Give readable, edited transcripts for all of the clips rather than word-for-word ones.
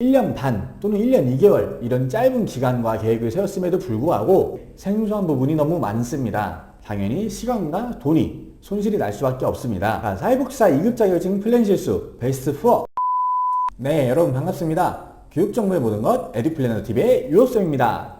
1년 반 또는 1년 2개월 이런 짧은 기간과 계획을 세웠음에도 불구하고 생소한 부분이 너무 많습니다. 당연히 시간과 돈이 손실이 날 수밖에 없습니다. 사회복지사 2급 자격증 플랜 실수 베스트 4. 네, 여러분 반갑습니다. 교육정보의 모든 것 에듀플래너 TV의 유호쌤입니다.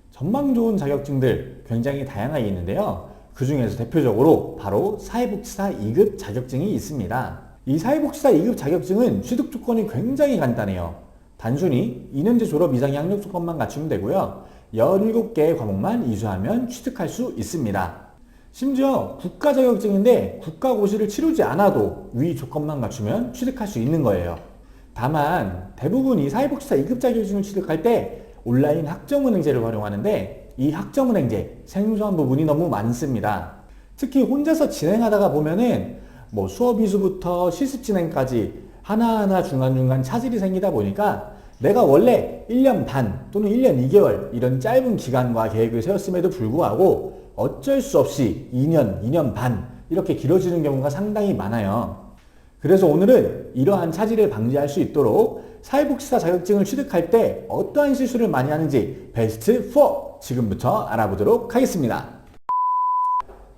전망 좋은 자격증들 굉장히 다양하게 있는데요. 그 중에서 대표적으로 바로 사회복지사 2급 자격증이 있습니다. 이 사회복지사 2급 자격증은 취득 조건이 굉장히 간단해요. 단순히 2년제 졸업 이상의 학력 조건만 갖추면 되고요. 17개의 과목만 이수하면 취득할 수 있습니다. 심지어 국가 자격증인데 국가고시를 치르지 않아도 위 조건만 갖추면 취득할 수 있는 거예요. 다만 대부분 이 사회복지사 2급 자격증을 취득할 때 온라인 학점은행제를 활용하는데 이 학점은행제 생소한 부분이 너무 많습니다. 특히 혼자서 진행하다가 보면은 수업 이수부터 실습 진행까지 하나하나 중간중간 차질이 생기다 보니까 내가 원래 1년 반 또는 1년 2개월 이런 짧은 기간과 계획을 세웠음에도 불구하고 어쩔 수 없이 2년, 2년 반 이렇게 길어지는 경우가 상당히 많아요. 그래서 오늘은 이러한 차질을 방지할 수 있도록 사회복지사 자격증을 취득할 때 어떠한 실수를 많이 하는지 베스트 4 지금부터 알아보도록 하겠습니다.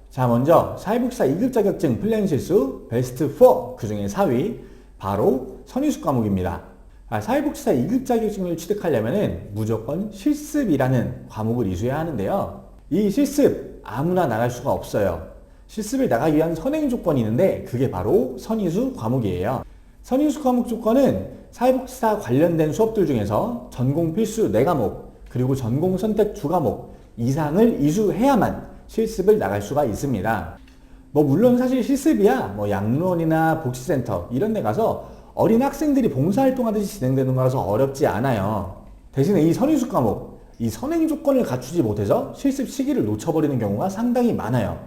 자, 먼저 사회복지사 2급 자격증 플랜 실수 베스트 4 그 중에 4위 바로 선의수 과목입니다. 사회복지사 2급 자격증을 취득하려면 무조건 실습이라는 과목을 이수해야 하는데요. 이 실습 아무나 나갈 수가 없어요. 실습을 나가기 위한 선행 조건이 있는데 그게 바로 선의수 과목이에요. 선의수 과목 조건은 사회복지사 관련된 수업들 중에서 전공 필수 4과목 그리고 전공 선택 2과목 이상을 이수해야만 실습을 나갈 수가 있습니다. 물론 사실 실습이야 양로원이나 복지센터 이런 데 가서 어린 학생들이 봉사활동하듯이 진행되는 거라서 어렵지 않아요. 대신에 이 선의수 과목, 이 선행 조건을 갖추지 못해서 실습 시기를 놓쳐버리는 경우가 상당히 많아요.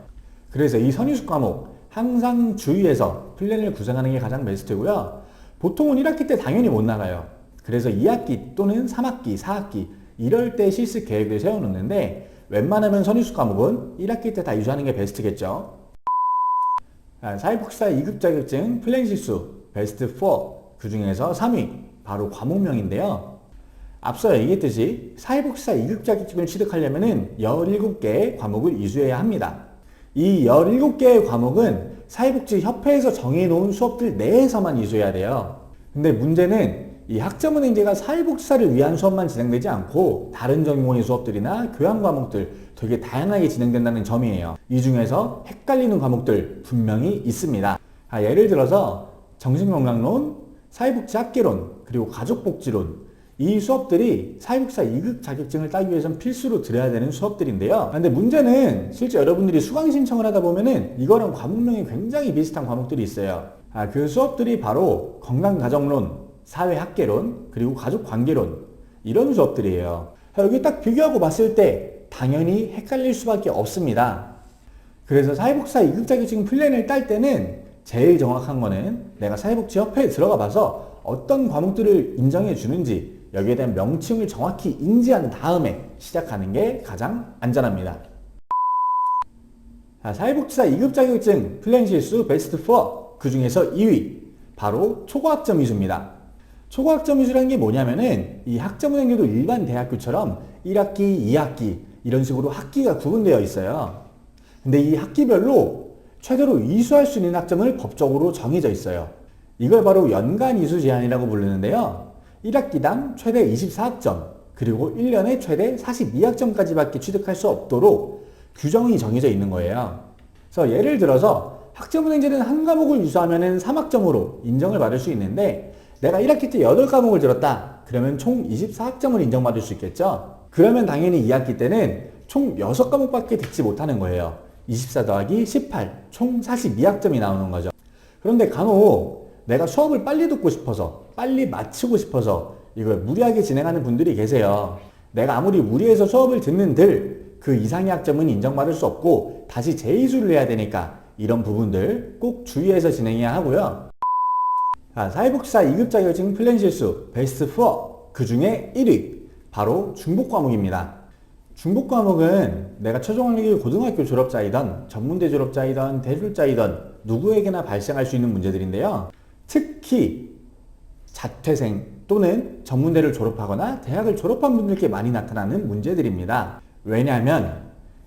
그래서 이 선의수 과목 항상 주의해서 플랜을 구성하는 게 가장 베스트고요. 보통은 1학기 때 당연히 못 나가요. 그래서 2학기 또는 3학기, 4학기 이럴 때 실습 계획을 세워놓는데 웬만하면 선의수 과목은 1학기 때 다 이수하는 게 베스트겠죠. 사회복지사 2급 자격증 플랜 실수 베스트 4 그 중에서 3위 바로 과목명인데요. 앞서 얘기했듯이 사회복지사 2급 자격증을 취득하려면 17개의 과목을 이수해야 합니다. 이 17개의 과목은 사회복지협회에서 정해놓은 수업들 내에서만 이수해야 돼요. 근데 문제는 이 학점은행제가 사회복지사를 위한 수업만 진행되지 않고 다른 전공의 수업들이나 교양 과목들 되게 다양하게 진행된다는 점이에요. 이 중에서 헷갈리는 과목들 분명히 있습니다. 예를 들어서 정신건강론, 사회복지학개론, 그리고 가족복지론 이 수업들이 사회복지사 2급 자격증을 따기 위해서는 필수로 들어야 되는 수업들인데요. 근데 문제는 실제 여러분들이 수강 신청을 하다 보면은 이거랑 과목명이 굉장히 비슷한 과목들이 있어요. 그 수업들이 바로 건강가정론, 사회학개론, 그리고 가족관계론 이런 수업들이에요. 여기 딱 비교하고 봤을 때 당연히 헷갈릴 수밖에 없습니다. 그래서 사회복지사 2급 자격증 플랜을 딸 때는 제일 정확한 거는 내가 사회복지협회에 들어가 봐서 어떤 과목들을 인정해 주는지 여기에 대한 명칭을 정확히 인지한 다음에 시작하는 게 가장 안전합니다. 사회복지사 2급 자격증 플랜 실수 베스트 4 그 중에서 2위 바로 초과학점 이수입니다. 초과학점 이수라는 게 뭐냐면은 이 학점은행제도 일반 대학교처럼 1학기, 2학기 이런 식으로 학기가 구분되어 있어요. 근데 이 학기별로 최대로 이수할 수 있는 학점을 법적으로 정해져 있어요. 이걸 바로 연간 이수 제한이라고 부르는데요. 1학기당 최대 24학점 그리고 1년에 최대 42학점까지밖에 취득할 수 없도록 규정이 정해져 있는 거예요. 그래서 예를 들어서 학점은행제는 한 과목을 이수하면 3학점으로 인정을 받을 수 있는데 내가 1학기 때 8과목을 들었다. 그러면 총 24학점을 인정받을 수 있겠죠? 그러면 당연히 2학기 때는 총 6과목밖에 듣지 못하는 거예요. 24 더하기 18, 총 42학점이 나오는 거죠. 그런데 간혹 내가 수업을 빨리 듣고 싶어서, 빨리 마치고 싶어서 이걸 무리하게 진행하는 분들이 계세요. 내가 아무리 무리해서 수업을 듣는들 그 이상의 학점은 인정받을 수 없고 다시 재이수를 해야 되니까 이런 부분들 꼭 주의해서 진행해야 하고요. 사회복지사 2급 자격증 플랜 실수 베스트 4 그 중에 1위 바로 중복 과목입니다. 중복 과목은 내가 최종 학력이 고등학교 졸업자이던 전문대 졸업자이던 대졸자이던 누구에게나 발생할 수 있는 문제들인데요. 특히 자퇴생, 또는 전문대를 졸업하거나 대학을 졸업한 분들께 많이 나타나는 문제들입니다. 왜냐하면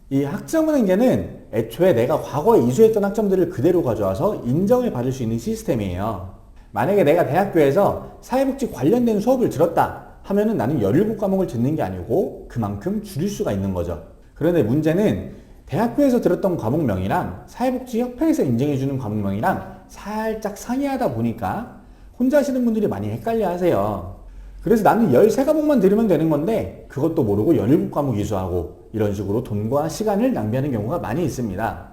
이 학점은행제는 애초에 내가 과거에 이수했던 학점들을 그대로 가져와서 인정을 받을 수 있는 시스템이에요. 만약에 내가 대학교에서 사회복지 관련된 수업을 들었다 하면은 나는 17과목을 듣는 게 아니고 그만큼 줄일 수가 있는 거죠. 그런데 문제는 대학교에서 들었던 과목명이랑 사회복지협회에서 인정해주는 과목명이랑 살짝 상이하다 보니까 혼자 하시는 분들이 많이 헷갈려 하세요. 그래서 나는 13과목만 들으면 되는 건데 그것도 모르고 17과목 이수하고 이런 식으로 돈과 시간을 낭비하는 경우가 많이 있습니다.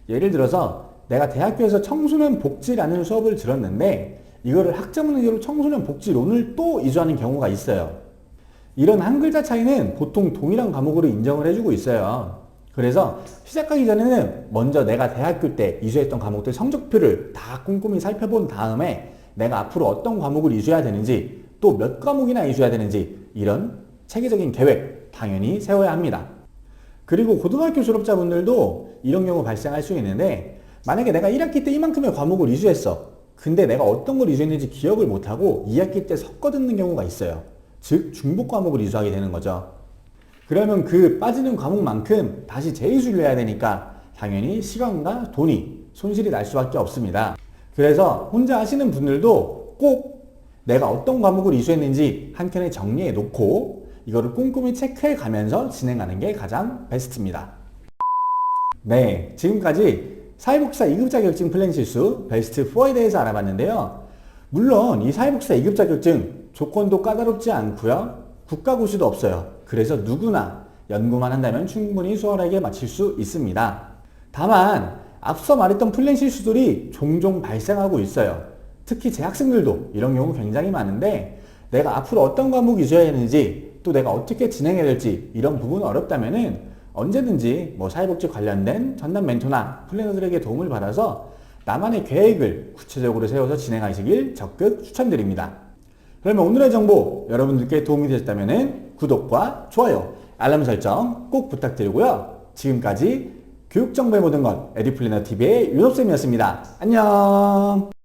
예를 들어서 내가 대학교에서 청소년 복지라는 수업을 들었는데 이거를 학점은행제로 청소년 복지론을 또 이수하는 경우가 있어요. 이런 한 글자 차이는 보통 동일한 과목으로 인정을 해주고 있어요. 그래서 시작하기 전에는 먼저 내가 대학교 때 이수했던 과목들 성적표를 다 꼼꼼히 살펴본 다음에 내가 앞으로 어떤 과목을 이수해야 되는지 또 몇 과목이나 이수해야 되는지 이런 체계적인 계획 당연히 세워야 합니다. 그리고 고등학교 졸업자분들도 이런 경우 발생할 수 있는데 만약에 내가 1학기 때 이만큼의 과목을 이수했어. 근데 내가 어떤 걸 이수했는지 기억을 못하고 2학기 때 섞어 듣는 경우가 있어요. 즉 중복 과목을 이수하게 되는 거죠. 그러면 그 빠지는 과목만큼 다시 재이수를 해야 되니까 당연히 시간과 돈이 손실이 날 수밖에 없습니다. 그래서 혼자 하시는 분들도 꼭 내가 어떤 과목을 이수했는지 한 켠에 정리해 놓고 이거를 꼼꼼히 체크해 가면서 진행하는 게 가장 베스트입니다. 네, 지금까지 사회복지사 2급 자격증 플랜 실수 베스트 4에 대해서 알아봤는데요. 물론 이 사회복지사 2급 자격증 조건도 까다롭지 않고요. 국가고시도 없어요. 그래서 누구나 연구만 한다면 충분히 수월하게 마칠 수 있습니다. 다만 앞서 말했던 플랜 실수들이 종종 발생하고 있어요. 특히 재학생들도 이런 경우 굉장히 많은데 내가 앞으로 어떤 과목 이수해야 하는지 또 내가 어떻게 진행해야 될지 이런 부분 어렵다면은 언제든지 사회복지 관련된 전담 멘토나 플래너들에게 도움을 받아서 나만의 계획을 구체적으로 세워서 진행하시길 적극 추천드립니다. 그러면 오늘의 정보 여러분들께 도움이 되셨다면 구독과 좋아요, 알람 설정 꼭 부탁드리고요. 지금까지 교육정보의 모든 것 에듀플래너TV의 윤호쌤이었습니다. 안녕.